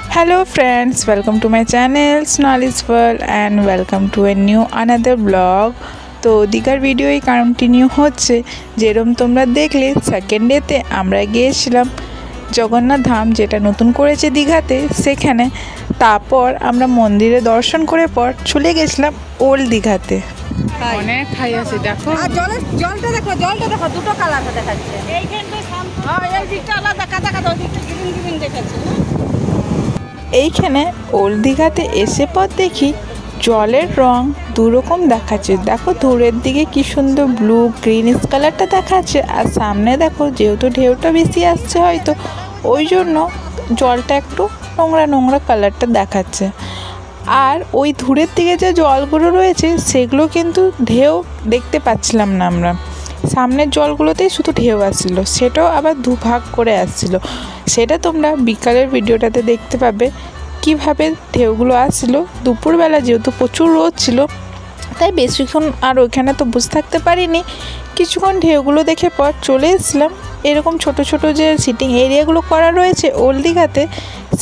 Hello friends, welcome to my channel Sonali's World and welcome to a new another vlog. তো দীঘার video continue হচ্ছে। যেরকম তোমরা দেখলে সেকেন্ড ডেতে আমরা গিয়েছিলাম জগন্নাথ ধাম, যেটা নতুন করেছে দীঘাতে, সেখানে। তারপর আমরা মন্দিরে দর্শন করে পর চলে গেছিলাম ওল্ড দীঘাতে। অনেক খাই আছে, দেখো জলটা দেখো দুটো কালার দেখাচ্ছে। এই দিকটা আলাদা কাদা কাদা, ওই দিকটা গ্রিন গ্রিন দেখাচ্ছে। এইখানে ওল্ড দীঘাতে এসে পর দেখি জলের রং দুরকম দেখাচ্ছে। দেখো দূরের দিকে কি সুন্দর ব্লু গ্রিনিশ কালারটা দেখাচ্ছে, আর সামনে দেখো যেহেতু ঢেউটা বেশি আসছে হয়তো ওই জন্য জলটা একটু নোংরা নোংরা কালারটা দেখাচ্ছে। আর ওই দূরের দিকে যে জলগুলো রয়েছে সেগুলো কিন্তু ঢেউ দেখতে পাচ্ছিলাম না আমরা। সামনের জলগুলোতেই শুধু ঢেউ আসছিলো, সেটাও আবার দুভাগ করে আসছিলো। সেটা তোমরা বিকালের ভিডিওটাতে দেখতে পাবে কিভাবে ঢেউগুলো আসছিলো। দুপুরবেলা যেহেতু প্রচুর রোদ ছিল তাই বেশিক্ষণ আর ওইখানে তো বসে থাকতে পারিনি। কিছুক্ষণ ঢেউগুলো দেখে পর চলে এসেছিলাম এরকম ছোট ছোট যে সিটিং এরিয়াগুলো করা রয়েছে ওল্ড দীঘাতে,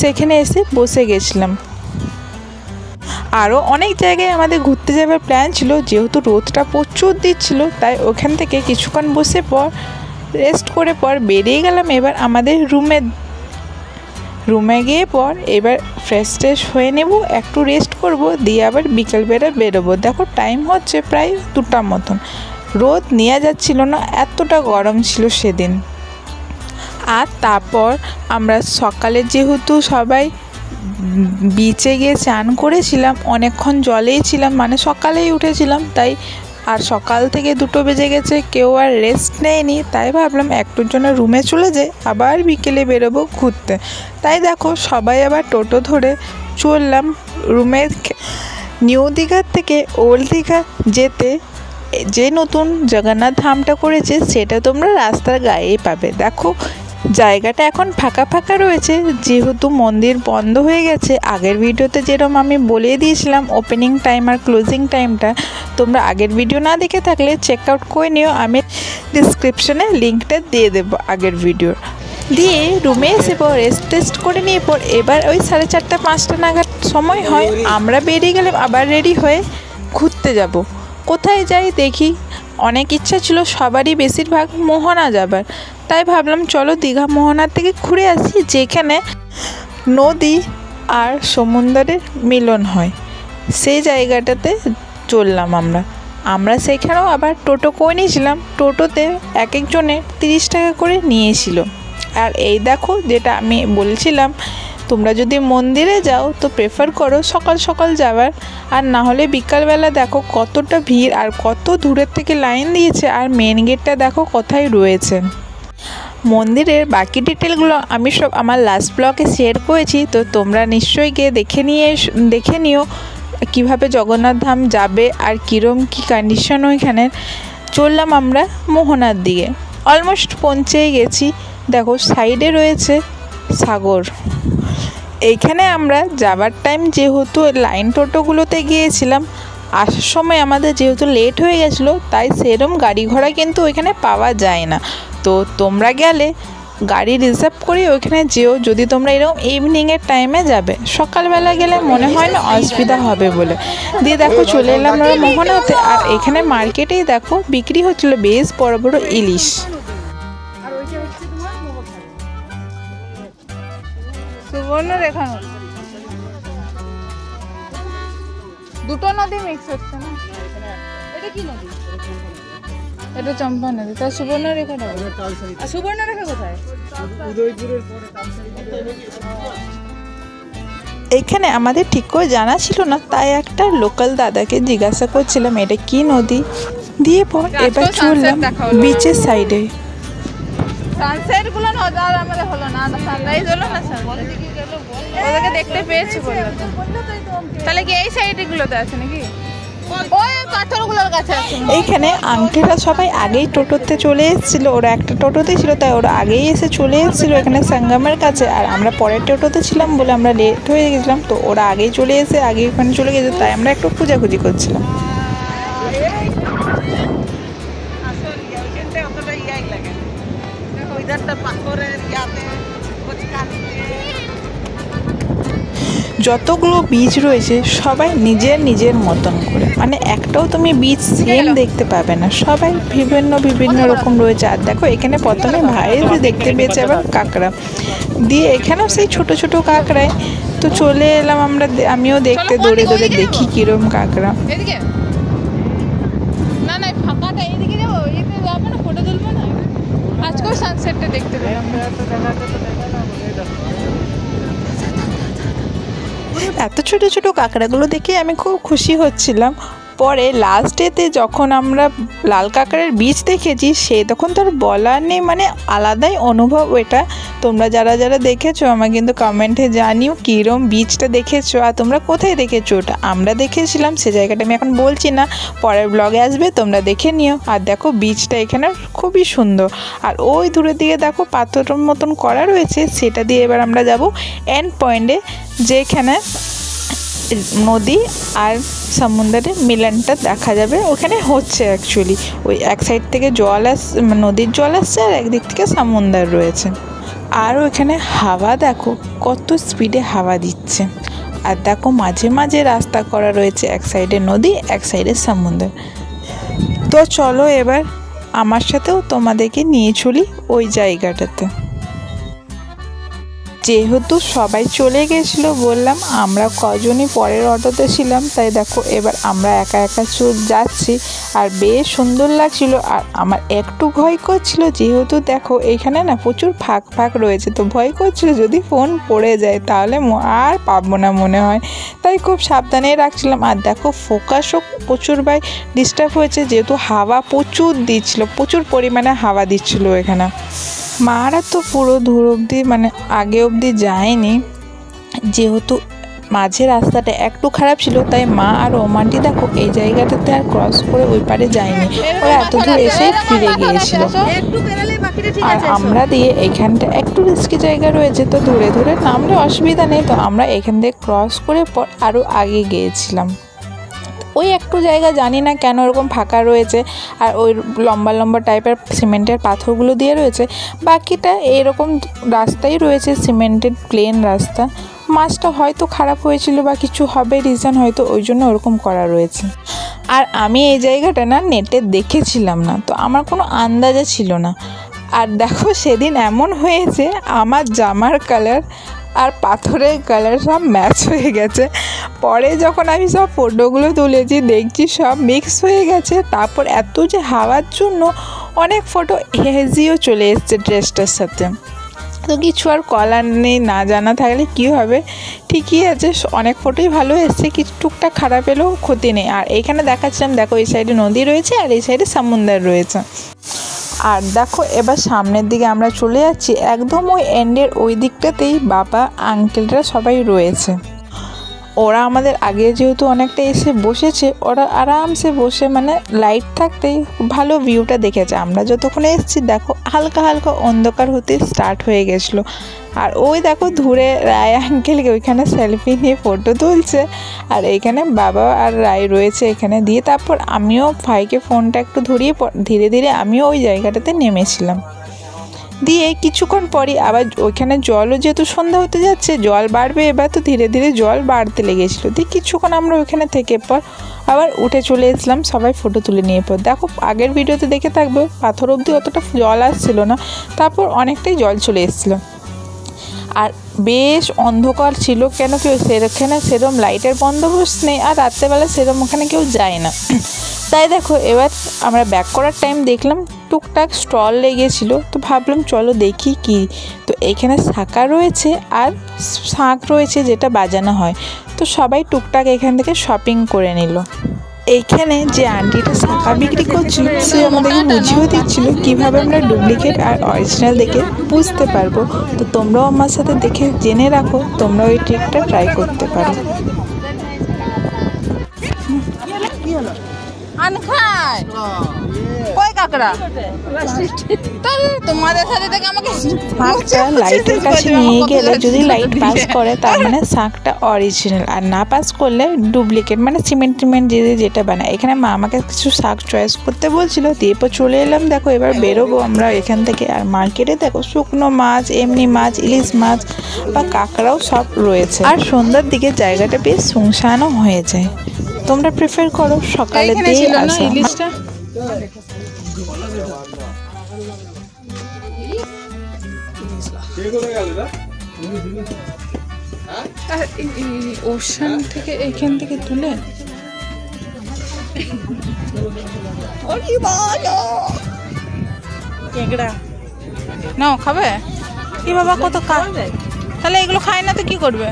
সেখানে এসে বসে গেছিলাম। আরও অনেক জায়গায় আমাদের ঘুরতে যাওয়ার প্ল্যান ছিল, যেহেতু রোদটা প্রচুর দিচ্ছিল তাই ওখান থেকে কিছুক্ষণ বসে পর রেস্ট করে পর বেরিয়ে গেলাম এবার আমাদের রুমে গিয়ে পর এবার ফ্রেশ ট্রেশ হয়ে নেব, একটু রেস্ট করব, দিয়ে আবার বিকেলবেলা বেরোবো। দেখো টাইম হচ্ছে প্রায় 2টার মতন। রোদ নেওয়া যাচ্ছিল না, এতটা গরম ছিল সেদিন। আর তারপর আমরা সকালে যেহেতু সবাই বিচে গিয়ে চান করেছিলাম, অনেকক্ষণ জলেই ছিলাম, মানে সকালেই উঠেছিলাম, তাই আর সকাল থেকে 2টো বেজে গেছে, কেউ আর রেস্ট নেয়নি, তাই ভাবলাম একটুর জন্য রুমে চলে যাই, আবার বিকেলে বেরোবো ঘুরতে। তাই দেখো সবাই আবার টোটো ধরে চললাম রুমে। নিউ দীঘার থেকে ওল্ড দীঘা যেতে যে নতুন জগন্নাথ ধামটা করেছে সেটা তোমরা রাস্তার গায়েই পাবে। দেখো জায়গাটা এখন ফাঁকা ফাঁকা রয়েছে, যেহেতু মন্দির বন্ধ হয়ে গেছে। আগের ভিডিওতে যেরকম আমি বলে দিয়েছিলাম ওপেনিং টাইম আর ক্লোজিং টাইমটা, তোমরা আগের ভিডিও না দেখে থাকলে চেক আউট করে নিও, আমি ডিসক্রিপশনে লিঙ্কটা দিয়ে দেবো আগের ভিডিওর। দিয়ে রুমে এসে পর রেস্ট টেস্ট করে নিয়ে পর এবার ওই 4:30-5টা নাগাদ সময় হয়, আমরা বেরিয়ে গেলাম আবার রেডি হয়ে ঘুরতে যাব। কোথায় যাই দেখি, অনেক ইচ্ছা ছিল সবারই বেশিরভাগ মোহনা যাবার, তাই ভাবলাম চলো দীঘা মোহনার থেকে ঘুরে আসি, যেখানে নদী আর সমুদ্রের মিলন হয় সেই জায়গাটাতে চললাম আমরা সেখানেও আবার টোটো করে নিয়েছিলাম। টোটোতে এক একজনের 30 টাকা করে নিয়েছিল। আর এই দেখো যেটা আমি বলছিলাম, তোমরা যদি মন্দিরে যাও তো প্রেফার করো সকাল সকাল যাওয়ার, আর না হলে বিকালবেলা। দেখো কতটা ভিড় আর কত দূরের থেকে লাইন দিয়েছে, আর মেন গেটটা দেখো কোথায় রয়েছে। মন্দিরের বাকি ডিটেলগুলো আমি সব আমার লাস্ট ব্লগে শেয়ার করেছি, তো তোমরা নিশ্চয়ই গিয়ে দেখে নিও কীভাবে জগন্নাথ ধাম যাবে আর কীরকম কী কন্ডিশন ওইখানে। চললাম আমরা মোহনার দিকে, অলমোস্ট পৌঁছেই গেছি। দেখো সাইডে রয়েছে সাগর। এইখানে আমরা যাবার টাইম যেহেতু লাইন টোটোগুলোতে গিয়েছিলাম, আসার সময় আমাদের যেহেতু লেট হয়ে গেছিলো তাই সেরকম গাড়ি ঘোড়া কিন্তু ওইখানে পাওয়া যায় না। তো তোমরা গেলে গাড়ি রিজার্ভ করে ওইখানে যেও, যদি তোমরা এরকম ইভিনিংয়ের টাইমে যাবে। সকালবেলা গেলে মনে হয় না অসুবিধা হবে বলে। দিয়ে দেখো চলে এলাম আমরা মোহনাতে, আর এখানে মার্কেটেই দেখো বিক্রি হচ্ছিলো বেশ বড় বড় ইলিশ। সুবর্ণরেখা দুটো নদী মিক্স হচ্ছে না? এটা কি নদী? এটা চম্পা নদী, তার সুবর্ণরেখাটা। সুবর্ণরেখা কোথায়? এইখানে আমাদের ঠিক করে জানা ছিল না, তাই একটা লোকাল দাদাকে জিজ্ঞাসা করছিলাম এটা কি নদী। দিয়ে পর এবার চললাম বিচের সাইডে। সানসেট গুলো নজর আমাদের হলো না, সানরাইজ হলো না, ওদেরকে দেখতে পেয়েছি বললো। তাহলে কি এই সাইডে গুলোতে আছে নাকি? ওই পাথরগুলোর কাছে আছে। এইখানে আঙ্কেলরা সবাই আগেই টোটোতে চলে এসেছিলো, ওরা একটা টোটোতে ছিল তাই ওরা আগেই এসে চলে এসেছিলো এখানে সঙ্গমের কাছে, আর আমরা পরের টোটোতে ছিলাম বলে আমরা লেট হয়ে গেছিলাম। তো ওরা আগেই চলে এসে আগে ওখানে চলে গেছে, তাই আমরা একটু খোঁজাখুঁজি করছিলাম। যতগুলো বীজ রয়েছে সবাই নিজের নিজের মতন করে, মানে একটাও তুমি বীজ সেম দেখতে পাবে না, সবাই বিভিন্ন বিভিন্ন রকম রয়েছে। আর দেখো এখানে প্রথমে ভাইয়ের দেখতে পেয়েছে আবার কাঁকড়া, দিয়ে এখানেও সেই ছোট ছোট কাঁকড়ায়। তো চলে এলাম আমরা, আমিও দেখতে দৌড়ে দৌড়ে দেখি কিরম কাঁকড়া। না না ফাঁকাটা এইদিকে যাবো, এতে যাবো না, ফটো তুলবো না, আজকেও সানসেটটা দেখতে পেলাম। এত ছোট ছোট কাঁকড়াগুলো দেখে আমি খুব খুশি হচ্ছিলাম। পরে লাস্ট ডেতে যখন আমরা লাল কাঁকড়ার বীজ দেখেছি, সে তখন তো আর বলার নেই, মানে আলাদাই অনুভব এটা। তোমরা যারা যারা দেখেছো আমার কিন্তু কমেন্টে জানিও কীরকম বীজটা দেখেছো, আর তোমরা কোথায় দেখেছো। ওটা আমরা দেখেছিলাম, সে জায়গাটা আমি এখন বলছি না, পরের ব্লগে আসবে, তোমরা দেখে নিও। আর দেখো বীজটা এখানে খুবই সুন্দর। আর ওই দূরের দিকে দেখো পাথরের মতন করা রয়েছে, সেটা দিয়ে এবার আমরা যাব এন্ড পয়েন্টে, যেখানে নদী আর সমুদ্রের মিলনটা দেখা যাবে। ওখানে হচ্ছে অ্যাকচুয়ালি ওই এক সাইড থেকে জল নদীর জল আসছে, আর একদিক থেকে সমুদ্র রয়েছে। আর ওইখানে হাওয়া দেখো কত স্পিডে হাওয়া দিচ্ছে। আর দেখো মাঝে মাঝে রাস্তা করা রয়েছে, এক সাইডে নদী এক সাইডে সমুদ্র। তো চলো এবার আমার সাথেও তোমাদেরকে নিয়ে চলি ওই জায়গাটাতে। যেহেতু সবাই চলে গেছিলো, বললাম আমরা কজনই পরের অটোতে ছিলাম, তাই দেখো এবার আমরা একা একা যাচ্ছি। আর বেশ সুন্দর লাগছিল। আর আমার একটু ভয় করছিল, যেহেতু দেখো এখানে না প্রচুর ফাঁক ফাঁক রয়েছে, তো ভয় করছিল যদি ফোন পড়ে যায় তাহলে আর পাবো না মনে হয়, তাই খুব সাবধানে রাখছিলাম। আর দেখো ফোকাসও প্রচুরবার ডিস্টার্ব হয়েছে, যেহেতু হাওয়া প্রচুর দিচ্ছিল, প্রচুর পরিমাণে হাওয়া দিচ্ছিলো এখানে। মারা তো পুরো দূর অবধি মানে আগে অবধি যায়নি, যেহেতু মাঝে রাস্তাটা একটু খারাপ ছিল, তাই মা আর ওমানটি দেখো এই জায়গাটাতে আর ক্রস করে ওই পারে যায়নি, ওরা এত দূর এসে ফিরে গিয়েছিল। আর আমরা দিয়ে এখানটা একটু রিস্কি জায়গা রয়েছে, তো দূরে দূরে নামলে অসুবিধা নেই, তো আমরা এখান থেকে ক্রস করে আরও আগে গিয়েছিলাম। ওই একটু জায়গা জানি না কেন ওরকম ফাঁকা রয়েছে, আর ওই লম্বা লম্বা টাইপের সিমেন্টের পাথরগুলো দিয়ে রয়েছে, বাকিটা এইরকম রাস্তাই রয়েছে, সিমেন্টেড প্লেন রাস্তা। মাছটা হয়তো খারাপ হয়েছিল বা কিছু হবে রিজন, হয়তো ওই জন্য ওরকম করা রয়েছে। আর আমি এই জায়গাটা না নেটে দেখেছিলাম না, তো আমার কোনো আন্দাজা ছিল না। আর দেখো সেদিন এমন হয়েছে আমার জামার কালার আর পাথরের কালার সব ম্যাচ হয়ে গেছে। পরে যখন আমি সব ফটোগুলো তুলেছি দেখছি সব মিক্স হয়ে গেছে। তারপর এত যে হাওয়ার জন্য অনেক ফটো হেজিও চলে এসছে ড্রেসটার সাথে, তো কিছু আর কলার নেই, না জানা থাকলে কী হবে। ঠিকই আছে, অনেক ফটোই ভালো এসছে, কিছু টুকটাক খারাপ এলেও ক্ষতি নেই। আর এইখানে দেখাচ্ছিলাম দেখো এই সাইডে নদী রয়েছে আর এই সাইডে সমুদ্র রয়েছে। আর দেখো এবার সামনের দিকে আমরা চলে যাচ্ছি, একদম ওই এন্ডের ওই দিকটাতেই বাবা আঙ্কেলরা সবাই রয়েছে। ওরা আমাদের আগে যেহেতু অনেকটা এসে বসেছে, ওরা আরামসে বসে মানে লাইট থাকতেই ভালো ভিউটা দেখেছে। আমরা যতক্ষণে এসেছি দেখো হালকা হালকা অন্ধকার হতে স্টার্ট হয়ে গেছিলো। আর ওই দেখো ধরে রায় আঙ্কেলকে ওইখানে সেলফি নিয়ে ফটো তুলছে, আর এইখানে বাবা আর রায় রয়েছে এখানে। দিয়ে তারপর আমিও ভাইকে ফোনটা একটু ধরিয়ে ধীরে ধীরে আমিও ওই জায়গাটাতে নেমেছিলাম। দিয়ে কিছুক্ষণ পরই আবার ওইখানে জলও যেহেতু সন্ধ্যা হতে যাচ্ছে, জল বাড়বে এবার, তো ধীরে ধীরে জল বাড়তে লেগেছিলো। দিয়ে কিছুক্ষণ আমরা ওইখানে থেকে পর আবার উঠে চলে এসলাম সবাই ফটো তুলে নিয়ে। পর দেখো আগের ভিডিওতে দেখে থাকবে পাথর অবধি অতটা জল আসছিল না, তারপর অনেকটাই জল চলে এসেছিলো। আর বেশ অন্ধকার ছিল, কেন কেউ সেখানে সেরকম লাইটের বন্দোবস্ত নেই, আর রাত্রেবেলা সেরকম ওখানে কেউ যায় না। তাই দেখো এবার আমরা ব্যাক করার টাইম দেখলাম টুকটাক স্টল লেগেছিল, তো ভাবলাম চলো দেখি কি। তো এখানে শাঁখা রয়েছে আর শাঁখ রয়েছে যেটা বাজানো হয়, তো সবাই টুকটাক এখান থেকে শপিং করে নিল। এইখানে যে আন্টিটা শাঁখা বিক্রি করছিল সে আমাদেরকে বুঝিয়েও দিচ্ছিল কীভাবে আমরা ডুপ্লিকেট আর অরিজিনাল দেখে বুঝতে পারবো। তো তোমরাও আমার সাথে দেখে জেনে রাখো, তোমরা ওই ট্রিকটা ট্রাই করতে পারো। কই কাকড়া তাহলে তোমাদের সাথে থেকে আমাকে শাঁখটা লাইটের কাছে নিয়ে গেলে যদি লাইট পাস করে তার মানে শাঁখটা অরিজিনাল, আর না পাস করলে ডুপ্লিকেট, মানে সিমেন্ট দিয়ে যেটা বানায়। এখানে মা আমাকে কিছু শাঁখ চয়েস করতে বলছিল, দিয়ে এরপর চলে এলাম। দেখো এবার বেরোবো আমরা এখান থেকে। আর মার্কেটে দেখো শুকনো মাছ, এমনি মাছ, ইলিশ মাছ বা কাঁকড়াও সব রয়েছে। আর সন্ধ্যার দিকে জায়গাটা বেশ শুনশানও হয়ে যায়। তোমরা প্রেফার করো সকালের দিকে আসা। ইলিশটা ওশান থেকে এখান থেকে তুলে নাও খাবে কি বাবা, কত খাবে? তাহলে এগুলো খায় না তো কি করবে?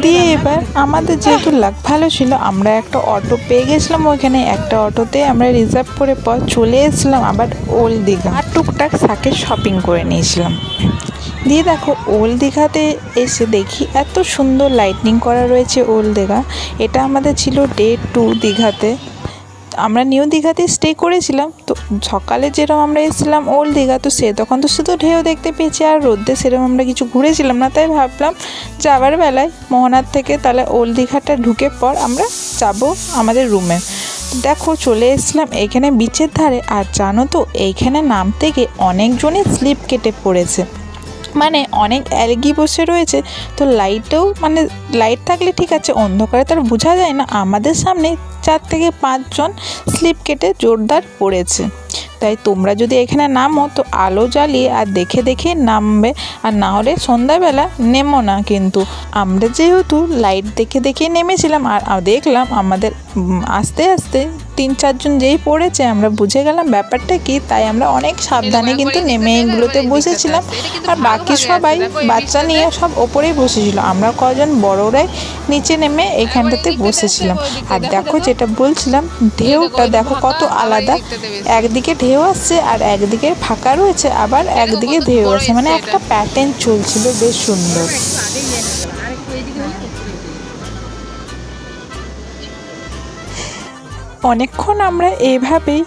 দিয়ে এবার আমাদের যেহেতু লাক ভালো ছিল, আমরা একটা অটো পেয়ে গেছিলাম ওইখানে। একটা অটোতে আমরা রিজার্ভ করে পর চলে এসেছিলাম আবার ওল্ড দীঘা। আর টুকটাক শাকের শপিং করে নিয়েছিলাম। দিয়ে দেখো ওল্ড দীঘাতে এসে দেখি এত সুন্দর লাইটনিং করা রয়েছে ওল্ড দীঘা। এটা আমাদের ছিল ডে 2 দীঘাতে। আমরা নিউ দীঘাতে স্টে করেছিলাম। তো সকালে যেরকম আমরা এসেছিলাম ওল্ড দীঘা, তো তখন তো শুধু ঢেউ দেখতে পেয়েছি আর রোদ্রে সেরকম আমরা কিছু ঘুরেছিলাম না। তাই ভাবলাম যাবার বেলায় মোহনার থেকে তাহলে ওল্ড দীঘাটা ঢুকে পর আমরা যাব আমাদের রুমে। দেখো চলে এসেছিলাম এখানে বিচের ধারে। আর জানো তো এইখানে নামতে গিয়ে অনেকজনই স্লিপ কেটে পড়েছে, মানে অনেক অ্যালগি বসে রয়েছে। তো লাইটেও মানে লাইট থাকলে ঠিক আছে, অন্ধকারে তার বোঝা যায় না। আমাদের সামনে 4 থেকে 5 জন স্লিপ কেটে জোরদার পড়েছে। তাই তোমরা যদি এখানে নামো তো আলো জ্বালিয়ে আর দেখে দেখে নামবে, আর না হলে সন্ধ্যাবেলা নেমো না। কিন্তু আমরা যেহেতু লাইট দেখে দেখে নেমেছিলাম আর দেখলাম আমাদের আস্তে আস্তে 3-4 জন যেই পড়েছে, আমরা বুঝে গেলাম ব্যাপারটা কি। তাই আমরা অনেক সাবধানে কিন্তু নেমে এগুলোতে বসেছিলাম। আর বাকি সবাই বাচ্চা নিয়ে সব ওপরেই বসেছিল, আমরা কজন বড়রাই নিচে নেমে এইখানটাতে বসেছিলাম। আর দেখো যেটা বলছিলাম, ঢেউটা দেখো কত আলাদা। একদিকে ঢেউ আসছে আর একদিকে ফাঁকা রয়েছে, আবার একদিকে ঢেউ আসছে, মানে একটা প্যাটার্ন চলছিল, বেশ সুন্দর। অনেকক্ষণ আমরা এভাবেই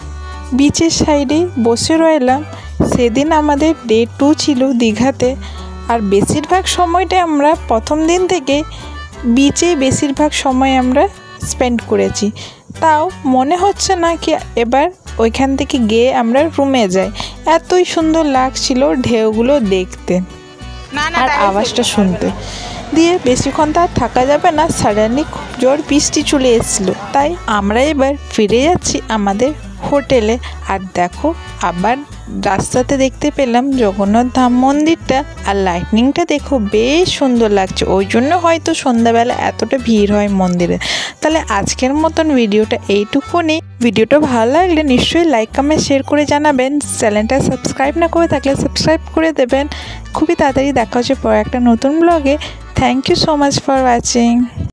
বিচের সাইডে বসে রইলাম। সেদিন আমাদের ডে 2 ছিল দীঘাতে। আর বেশিরভাগ সময়টা আমরা প্রথম দিন থেকে বিচে বেশিরভাগ সময় আমরা স্পেন্ড করেছি। তাও মনে হচ্ছে না কি এবার ওইখান থেকে গিয়ে আমরা রুমে যাই। এতই সুন্দর লাগছিল ঢেউগুলো দেখতে আর আওয়াজটা শুনতে। দিয়ে বেশিক্ষণ তো আর থাকা যাবে না, সাডেনলি খুব জোর বৃষ্টি চলে এসেছিলো। তাই আমরা এবার ফিরে যাচ্ছি আমাদের হোটেলে। আর দেখো আবার রাস্তাতে দেখতে পেলাম জগন্নাথ ধাম মন্দিরটা, আর লাইটনিংটা দেখো বেশ সুন্দর লাগছে। ওই জন্য হয়তো সন্ধ্যাবেলা এতটা ভিড় হয় মন্দিরে। তাহলে আজকের মতন ভিডিওটা এইটুকুনি। ভিডিওটা ভালো লাগলে নিশ্চয়ই লাইক কমেন্ট শেয়ার করে জানাবেন। চ্যানেলটা সাবস্ক্রাইব না করে থাকলে সাবস্ক্রাইব করে দেবেন। খুবই তাড়াতাড়ি দেখা হচ্ছে পরে একটা নতুন ব্লগে। Thank you so much for watching.